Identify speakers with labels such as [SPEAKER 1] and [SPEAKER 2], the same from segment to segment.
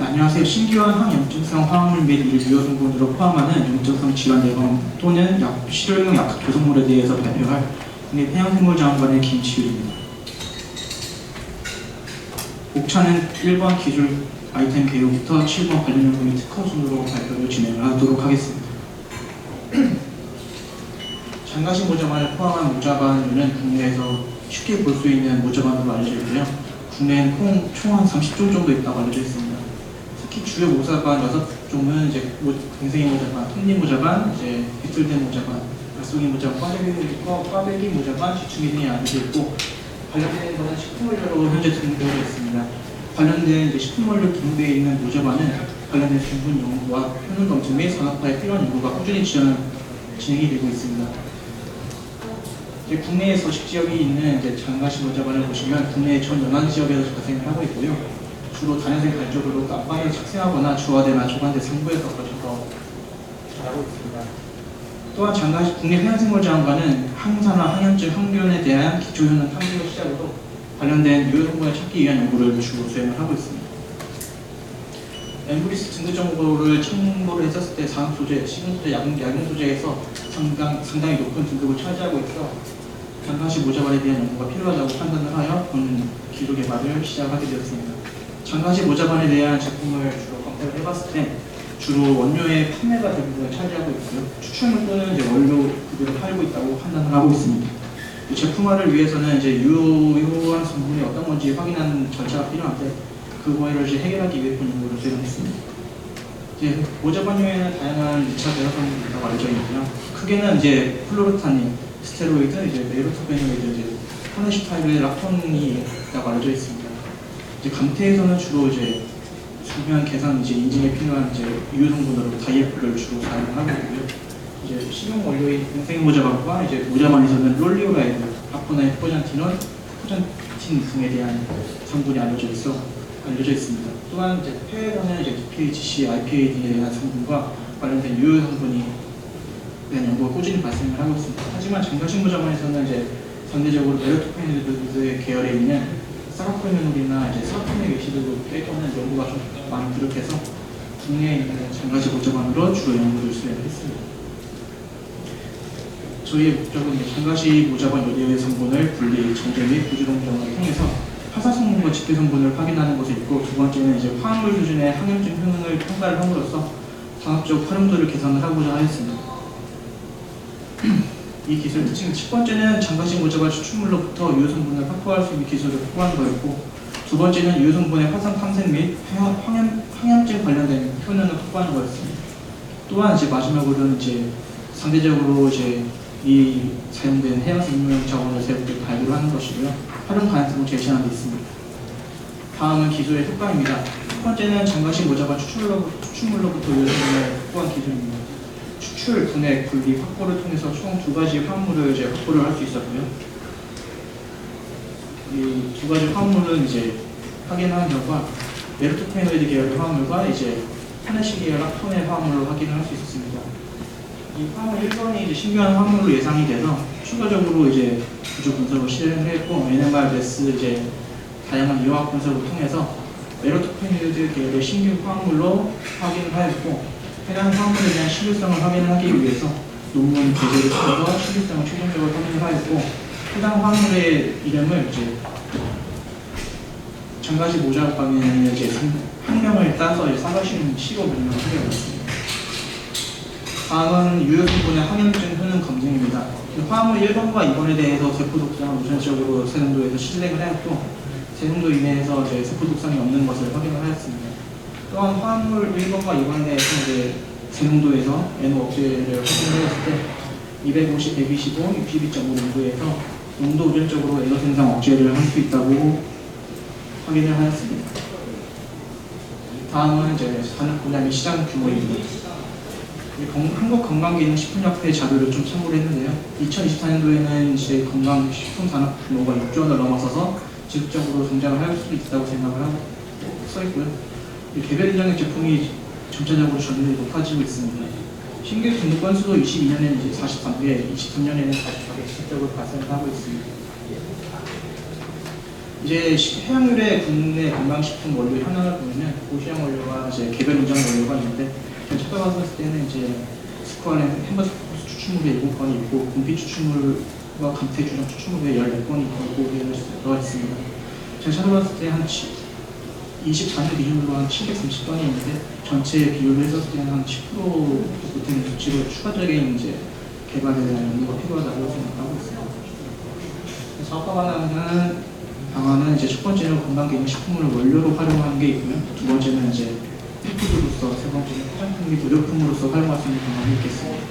[SPEAKER 1] 안녕하세요. 신규한 항염증성 화학물 및 이를 유효 성분으로 포함하는 염증성 질환 예방 또는 실효용 약학 조성물에 대해서 발표할 국립해양생물자원관의 김치율입니다. 목차는 1번 기술 아이템 개요부터 7번 관련 연구 및 특허 순으로 발표를 진행하도록 하겠습니다. 장가신 모자반을 포함한 모자반류는 국내에서 쉽게 볼 수 있는 모자반으로 알려져 있고요. 국내에는 총 한 30종 정도 있다고 알려져 있습니다. 특히 주요 모자반 6종은 이제 갱생이 모자반, 톱니 모자반, 이제 비틀된 모자반, 알속이 모자반, 꽈배기 모자반, 쥐충이 등이 알려져 있고, 관련된 것은 식품원료로 현재 등록되어 있습니다. 관련된 이제 식품원료 등록되어 있는 모자반은 관련된 성분 연구와 효능 검증 및 산업화에 필요한 연구가 꾸준히 진행이 되고 있습니다. 이제 국내에 서식 지역이 있는 장가시 모자반을 보시면 국내 전 연안 지역에서 발생을 하고 있고요. 주로 다년생 갈적으로 안방에 착생하거나 주화대나 조간대 상부에서 거쳐서 자라고 있습니다. 또한 장가시 국립해양생물자원관은 항산화, 항염증, 항균에 대한 기초효능 탐구를 시작으로 관련된 유효 성분을 찾기 위한 연구를 주로 수행을 하고 있습니다. 엠브리스 등급 정보를 첨부를 했었을 때 산업 소재, 식용 소재, 약용 소재에서 상당히 높은 등급을 차지하고 있어 장가시 모자반에 대한 연구가 필요하다고 판단을 하여 본 기술 개발을 시작하게 되었습니다. 장가시 모자반에 대한 제품을 주로 검색을 해봤을 때 주로 원료의 판매가 대부분 차지하고 있고요. 추출물 또는 이제 원료 그대로 팔고 있다고 판단을 하고 있습니다. 제품화를 위해서는 이제 유효한 성분이 어떤 건지 확인하는 절차가 필요한데 그거를 이제 해결하기 위해 본 연구를 수행했습니다. 이제 모자반류에는 다양한 2차 배합 성분이 있다고 알려져 있고요. 크게는 이제 플로르타닌, 스테로이드, 이제 메로토베노이드, 이제 파네시타일의 락톤이 있다고 알려져 있습니다. 이제 감태에서는 주로 이제 중요한 계산 이제 인증에 필요한 이제 유효 성분으로 다이에프를 주로 사용하고 있고요. 이제 식용 원료인 갱생 모자반과 이제 모자반에서는 롤리오라이드, 아포나인, 포잔틴 등에 대한 성분이 알려져 있습니다. 또한 이제 폐에서는 이제 DPHC, IPA 대한 성분과 관련된 유효 성분이 대한 연구가 꾸준히 발생을 하고 있습니다. 하지만 장가신 모자반에서는 이제 상대적으로 메르토페니드 계열에 있는 사라코이메놀이나 이제 사라토닉 애시드 빼고는 연구가 좀 많이 부족해서 국내에 있는 장가시 모자반으로 주로 연구를 수행했습니다. 저희의 목적은 장가시 모자반 요리의 성분을 분리, 정제 및 부주동 정을 통해서 화사 성분과 집계 성분을 확인하는 것이 있고, 두 번째는 이제 화학물 수준의 항염증 효능을 평가를 함으로써 산업적 활용도를 개선을 하고자 하였습니다. 이 기술 특징 첫 번째는 장가시 모자반 추출물로부터 유효 성분을 확보할 수 있는 기술을 확보하는 거였고, 두 번째는 유효 성분의 화산 탐색 및 항염증 관련된 효능을 확보하는 거였습니다. 또한 이제 마지막으로는 이제 상대적으로 이제 이 사용된 해양생명 자원을 새롭게 발굴을 하는 것이고요. 활용 가능성을 제시하는 데 있습니다. 다음은 기술의 효과입니다. 첫 번째는 장가시 모자반 추출물로부터 유효 성분을 확보한 기술입니다. 추출, 분해, 분리, 확보를 통해서 총 두 가지 화합물을 이제 확보를 할 수 있었고요. 이 두 가지 화합물은 이제 확인한 결과 메르토페노이드 계열의 화합물과 이제 파네시 계열 락톤의 화합물로 확인을 할 수 있었습니다. 이 화합물 1번이 이제 신규한 화합물로 예상이 돼서 추가적으로 이제 구조 분석을 실행을 했고, NMR, MES 이제 다양한 이화학 분석을 통해서 메르토페노이드 계열의 신규 화합물로 확인을 하였고, 해당 화합물에 대한 신규성을 확인을 하기 위해서 논문 게재를 통해서 신규성을 최종적으로 확인을 하였고, 해당 화합물의 이름을 이제 장가시 모자반의 이제 학명을 따서 사가신 시로 명명을 하게 되었습니다. 다음은 유효 성분의 항염증 효능 검증입니다. 화합물 1번과 2번에 대해서 세포 독성을 우선적으로 세농도에서 실행을 하였고, 세농도 이내에서 이제 세포 독성이 없는 것을 확인을 하였습니다. 또한 화합물 1번과 2번에 대해서 이제 세농도에서 NO 억제를 확인을 했을 때 250, 125, 62.5 농도에서 농도 우전적으로 NO 생성 억제를 할 수 있다고 확인을 하였습니다. 다음은 이제 산업 분야 및 시장 규모입니다. 한국건강기능식품협회 자료를 좀 참고를 했는데요. 2024년도에는 이제 건강식품 산업 규모가 6조 원을 넘어서서 지속적으로 성장을 할 수 있다고 생각을 하고 써있고요. 개별 인정액 제품이 점차적으로 점유율이 높아지고 있습니다. 신규 등록 건수도 22년에는 이제 43개, 23년에는 44개 지속적으로 발생을 하고 있습니다. 이제 해양유래 국내 건강식품 원료 하나를 보면은 고시양 원료와 이제 개별 인정 원료가 있는데 제가 찾아봤을 때는 이제 스코알렌 햄버거 추출물에 7건이 있고 분필 추출물과 감태 주정 추출물에 14건이 들어가 있습니다. 제가 찾아봤을 때 한 24년 기준으로 한 730건이 있는데 전체 비율을 했었을 때는 한 10% 보태는 조치로 추가적인 이제 개발에 대한 연구가 필요하다고 생각하고 있습니다. 사업화하는 방안은 이제 첫 번째는 건강기능식품을 원료로 활용하는 게 있고요. 두 번째는 이제 푸드로서, 세 번째는 화장품 및 의료품으로서 활용할 수 있는 방안이 있겠습니다.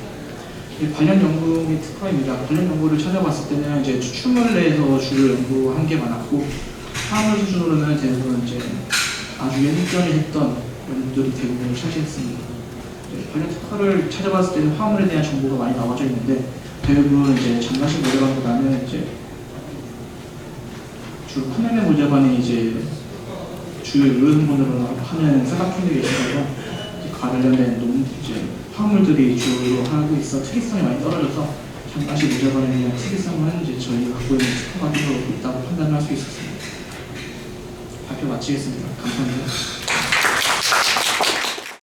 [SPEAKER 1] 관련 연구 및 특허입니다. 관련 연구를 찾아봤을 때는 이제 추출물 내에서 주로 연구한 게 많았고 화학물 수준으로는 대부분 이제 아주 예전에 했던 연구들이 대부분 차지했습니다. 관련 특허를 찾아봤을 때는 화학물에 대한 정보가 많이 나와져 있는데 대부분 이제 장가식 모델관보다는 이제 주로 푸네메 모델관이 이제 주요 의료성분으로 하는 셀카품들이 있어서 관련된 이제 화학물들이 주로 하고 있어 특이성이 많이 떨어져서 장가식 모델관에 대한 특이성은 이제 저희가 갖고 있는 특허가 필요로 있다고 판단을 할 수 있었습니다. 발표 마치겠습니다. 감사합니다.